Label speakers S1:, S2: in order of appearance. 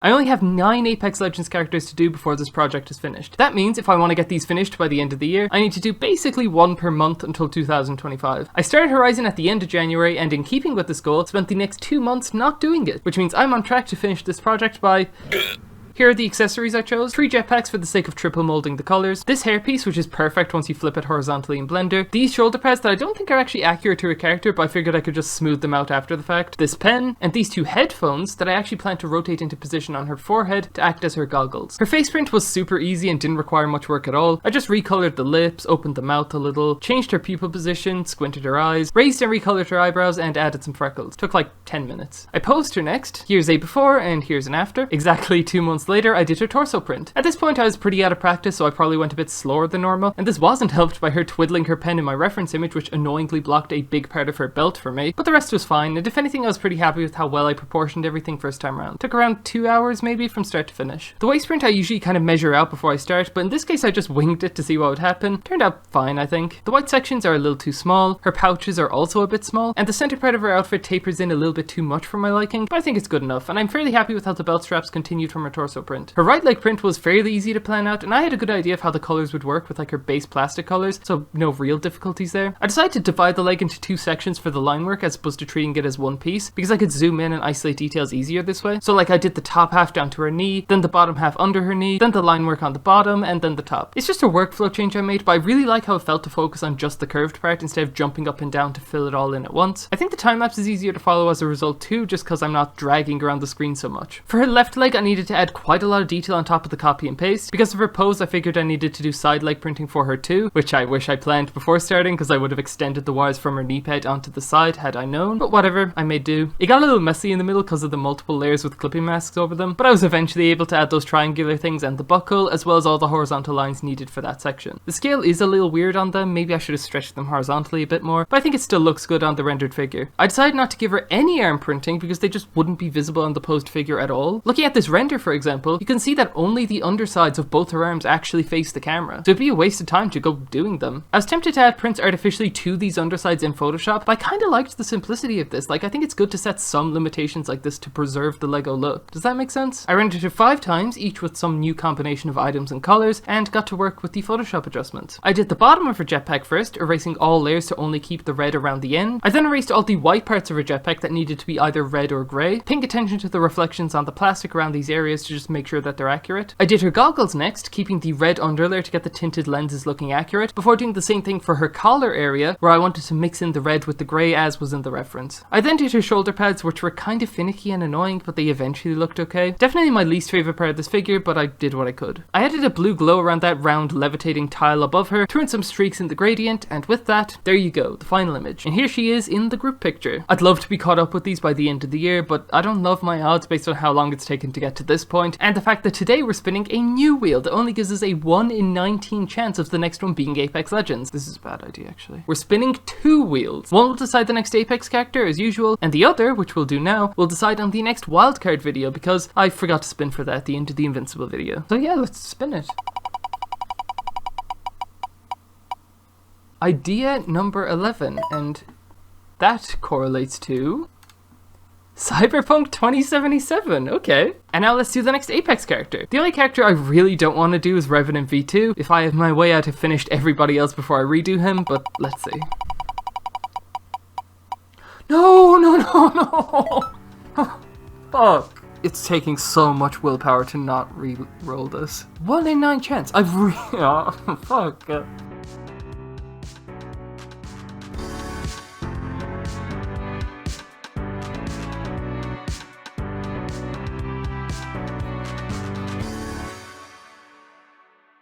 S1: I only have 9 Apex Legends characters to do before this project is finished. That means if I want to get these finished by the end of the year, I need to do basically 1 per month until 2025. I started Horizon at the end of January, and in keeping with this goal, spent the next 2 months not doing it, which means I'm on track to finish this project by... Here are the accessories I chose. 3 jetpacks for the sake of triple molding the colors. This hairpiece, which is perfect once you flip it horizontally in Blender. These shoulder pads that I don't think are actually accurate to a character, but I figured I could just smooth them out after the fact. This pen, and these 2 headphones that I actually plan to rotate into position on her forehead to act as her goggles. Her face print was super easy and didn't require much work at all. I just recolored the lips, opened the mouth a little, changed her pupil position, squinted her eyes, raised and recolored her eyebrows, and added some freckles. Took like 10 minutes. I posed her next. Here's a before and here's an after. Exactly 2 months later, I did her torso print. At this point I was pretty out of practice, so I probably went a bit slower than normal, and this wasn't helped by her twiddling her pen in my reference image, which annoyingly blocked a big part of her belt for me, but the rest was fine, and if anything I was pretty happy with how well I proportioned everything first time around. Took around 2 hours maybe from start to finish. The waist print I usually kind of measure out before I start, but in this case I just winged it to see what would happen. Turned out fine, I think. The white sections are a little too small, her pouches are also a bit small, and the center part of her outfit tapers in a little bit too much for my liking, but I think it's good enough, and I'm fairly happy with how the belt straps continued from her torso print. Her right leg print was fairly easy to plan out, and I had a good idea of how the colors would work with like her base plastic colors, so no real difficulties there. I decided to divide the leg into 2 sections for the line work as opposed to treating it as one piece, because I could zoom in and isolate details easier this way. So like I did the top half down to her knee, then the bottom half under her knee, then the line work on the bottom, and then the top. It's just a workflow change I made, but I really like how it felt to focus on just the curved part instead of jumping up and down to fill it all in at once. I think the time lapse is easier to follow as a result too, just because I'm not dragging around the screen so much. For her left leg I needed to add quite a lot of detail on top of the copy and paste. Because of her pose, I figured I needed to do side leg printing for her too, which I wish I planned before starting because I would have extended the wires from her knee pad onto the side had I known, but whatever, I made do. It got a little messy in the middle because of the multiple layers with clipping masks over them, but I was eventually able to add those triangular things and the buckle, as well as all the horizontal lines needed for that section. The scale is a little weird on them, maybe I should have stretched them horizontally a bit more, but I think it still looks good on the rendered figure. I decided not to give her any arm printing because they just wouldn't be visible on the posed figure at all. Looking at this render for example, you can see that only the undersides of both her arms actually face the camera, so it'd be a waste of time to go doing them. I was tempted to add prints artificially to these undersides in Photoshop, but I kinda liked the simplicity of this. Like, I think it's good to set some limitations like this to preserve the Lego look. Does that make sense? I rendered her 5 times, each with some new combination of items and colors, and got to work with the Photoshop adjustments. I did the bottom of her jetpack first, erasing all layers to only keep the red around the end. I then erased all the white parts of her jetpack that needed to be either red or grey, paying attention to the reflections on the plastic around these areas to just make sure that they're accurate. I did her goggles next, keeping the red underlayer to get the tinted lenses looking accurate, before doing the same thing for her collar area, where I wanted to mix in the red with the grey as was in the reference. I then did her shoulder pads, which were kind of finicky and annoying, but they eventually looked okay. Definitely my least favourite part of this figure, but I did what I could. I added a blue glow around that round levitating tile above her, threw in some streaks in the gradient, and with that, there you go, the final image. And here she is in the group picture. I'd love to be caught up with these by the end of the year, but I don't love my odds based on how long it's taken to get to this point, and the fact that today we're spinning a new wheel that only gives us a 1 in 19 chance of the next one being Apex Legends. This is a bad idea actually. We're spinning 2 wheels. One will decide the next Apex character as usual, and the other, which we'll do now, will decide on the next wildcard video because I forgot to spin for that at the end of the Invincible video. So yeah, let's spin it. Idea number 11, and that correlates to Cyberpunk 2077, okay. And now let's do the next Apex character. The only character I really don't want to do is Revenant V2. If I have my way, I'd have finished everybody else before I redo him, but let's see. No! Fuck. It's taking so much willpower to not re-roll this. 1 in 9 chance. Fuck.